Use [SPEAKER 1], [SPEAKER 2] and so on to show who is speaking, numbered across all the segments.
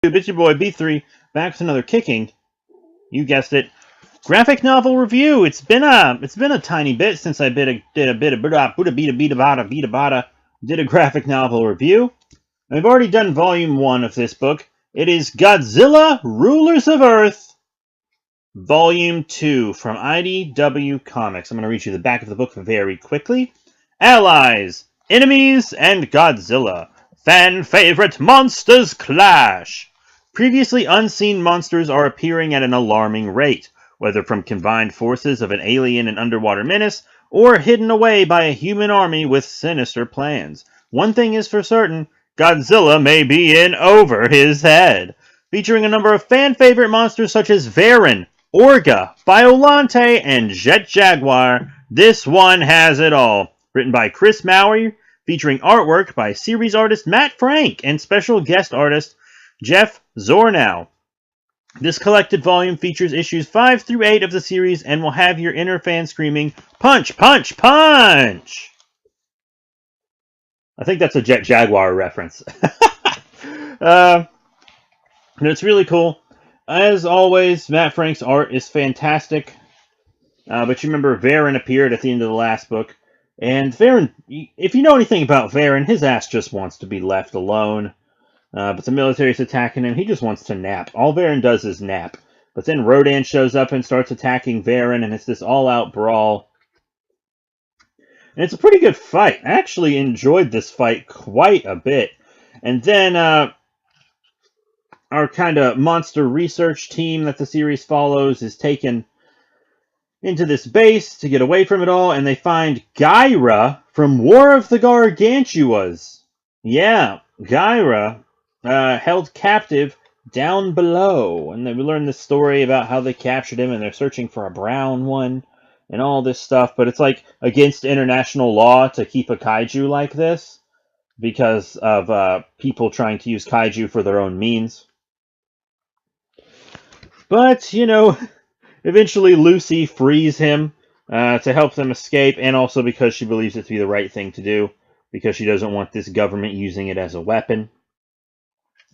[SPEAKER 1] It's your boy B3 back with another kicking. You guessed it, graphic novel review. It's been a tiny bit since I did a graphic novel review. I've already done volume 1 of this book. It is Godzilla, Rulers of Earth, volume 2 from IDW Comics. I'm going to read you the back of the book very quickly. Allies, enemies, and Godzilla. Fan favorite monsters clash. Previously unseen monsters are appearing at an alarming rate, whether from combined forces of an alien and underwater menace, or hidden away by a human army with sinister plans. One thing is for certain, Godzilla may be in over his head. Featuring a number of fan-favorite monsters such as Varan, Orga, Biolante, and Jet Jaguar, this one has it all. Written by Chris Mowry, featuring artwork by series artist Matt Frank and special guest artist Jeff Zornow. This collected volume features issues 5 through 8 of the series and will have your inner fan screaming, "Punch, punch, punch!" I think that's a Jet Jaguar reference. It's really cool. As always, Matt Frank's art is fantastic. But you remember Varan appeared at the end of the last book. And Varan, if you know anything about Varan, his ass just wants to be left alone. But the military's attacking him. He just wants to nap. All Varan does is nap. But then Rodan shows up and starts attacking Varan, and it's this all-out brawl. And it's a pretty good fight. I actually enjoyed this fight quite a bit. And then our kind of monster research team that the series follows is taken into this base to get away from it all, and they find Gyra from War of the Gargantuas. Yeah, Gyra held captive down below, and then we learn this story about how they captured him, and they're searching for a brown one, and all this stuff, but it's like against international law to keep a kaiju like this, because of people trying to use kaiju for their own means. But, you know, eventually Lucy frees him to help them escape, and also because she believes it to be the right thing to do, because she doesn't want this government using it as a weapon.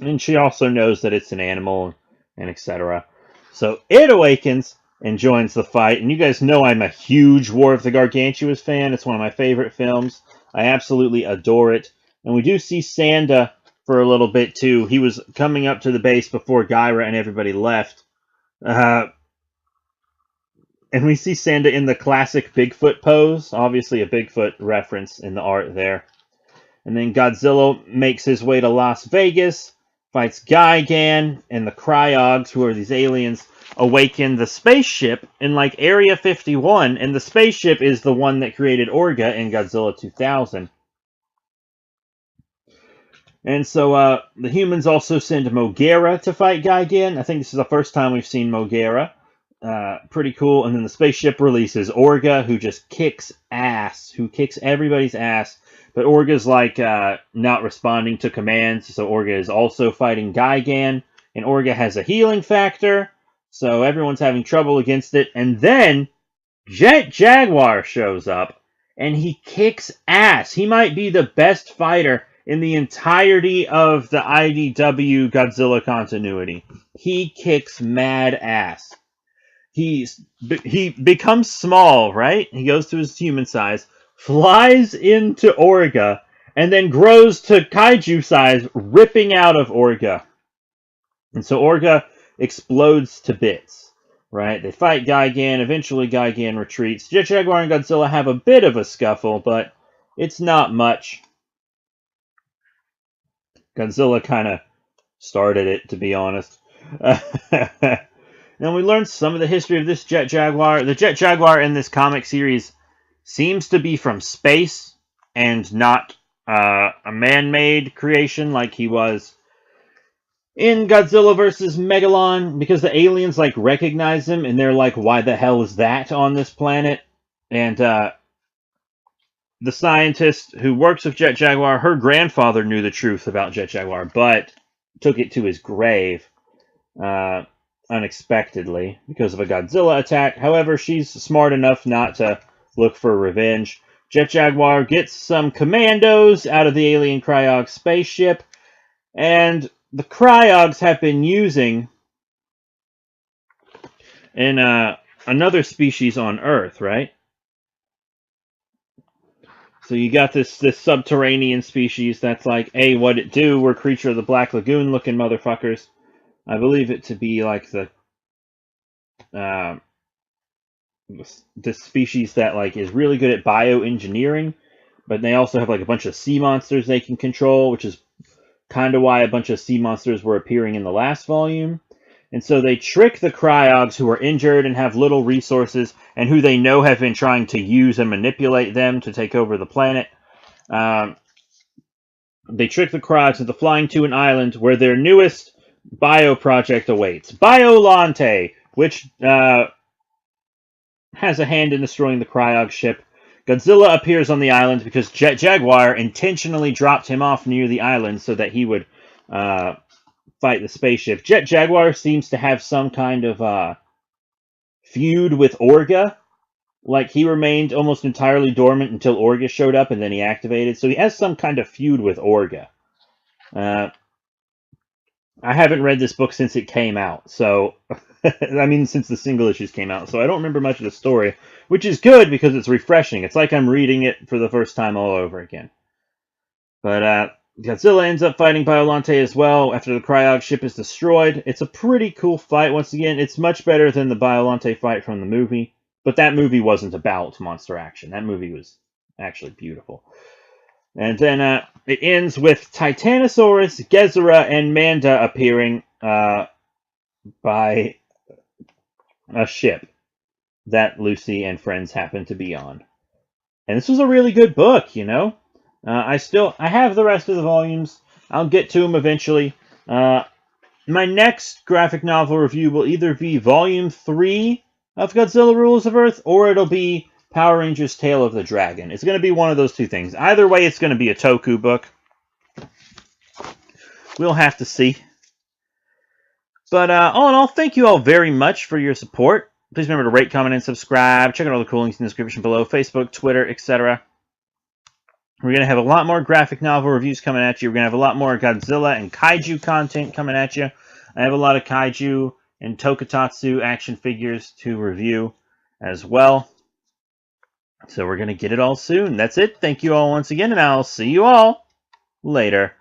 [SPEAKER 1] And she also knows that it's an animal, and etc. So it awakens and joins the fight, and you guys know I'm a huge War of the Gargantuas fan. It's one of my favorite films. I absolutely adore it. And we do see Sanda for a little bit, too. He was coming up to the base before Gyra and everybody left. And we see Sanda in the classic Bigfoot pose. Obviously a Bigfoot reference in the art there. And then Godzilla makes his way to Las Vegas, fights Gigan, and the Cryogs, who are these aliens, awaken the spaceship in like Area 51, and the spaceship is the one that created Orga in Godzilla 2000. And so the humans also send Mogera to fight Gigan. I think this is the first time we've seen Mogera. Pretty cool. And then the spaceship releases Orga, who just kicks ass, who kicks everybody's ass. But Orga's like not responding to commands, so Orga is also fighting Gigan. And Orga has a healing factor, so everyone's having trouble against it. And then Jet Jaguar shows up, and he kicks ass. He might be the best fighter in the entirety of the IDW Godzilla continuity. He kicks mad ass. He becomes small, right? He goes to his human size, flies into Orga, and then grows to kaiju size, ripping out of Orga. And so Orga explodes to bits, right? They fight Gigan. Eventually Gigan retreats. Jet Jaguar and Godzilla have a bit of a scuffle, but it's not much. Godzilla kind of started it, to be honest. And we learned some of the history of this Jet Jaguar. The Jet Jaguar in this comic series seems to be from space and not a man-made creation like he was in Godzilla vs. Megalon, because the aliens like recognize him and they're like, why the hell is that on this planet? And the scientist who works with Jet Jaguar, her grandfather knew the truth about Jet Jaguar, but took it to his grave unexpectedly because of a Godzilla attack. However, she's smart enough not to look for revenge. Jet Jaguar gets some commandos out of the alien Cryog spaceship, and the cryogs have been using in another species on Earth, right? So you got this subterranean species that's like, hey, what it do? We're Creature of the Black Lagoon looking motherfuckers. I believe it to be like the this species that like is really good at bioengineering, but they also have like a bunch of sea monsters they can control, which is kind of why a bunch of sea monsters were appearing in the last volume. And so they trick the cryogs who are injured and have little resources and who they know have been trying to use and manipulate them to take over the planet. They trick the cryogs into flying to an island where their newest bio project awaits. Biolante, which has a hand in destroying the cryog ship. Godzilla appears on the island because Jet Jaguar intentionally dropped him off near the island so that he would fight the spaceship. Jet Jaguar seems to have some kind of feud with Orga. Like, he remained almost entirely dormant until Orga showed up and then he activated. So he has some kind of feud with Orga. I haven't read this book since it came out, so I mean since the single issues came out, so I don't remember much of the story, which is good because it's refreshing. It's like I'm reading it for the first time all over again. But Godzilla ends up fighting Biolante as well after the Cryog ship is destroyed. It's a pretty cool fight. Once again, it's much better than the Biolante fight from the movie, but that movie wasn't about monster action. That movie was actually beautiful. And then it ends with Titanosaurus, Gezera, and Manda appearing by a ship that Lucy and friends happen to be on. And this was a really good book, you know? I have the rest of the volumes. I'll get to them eventually. My next graphic novel review will either be Volume 3 of Godzilla Rulers of Earth, or it'll be Power Rangers Tale of the Dragon. It's going to be one of those two things. Either way, it's going to be a Toku book. We'll have to see. But all in all, thank you all very much for your support. Please remember to rate, comment, and subscribe. Check out all the cool links in the description below. Facebook, Twitter, etc. We're going to have a lot more graphic novel reviews coming at you. We're going to have a lot more Godzilla and Kaiju content coming at you. I have a lot of Kaiju and Tokusatsu action figures to review as well. So we're going to get it all soon. That's it. Thank you all once again, and I'll see you all later.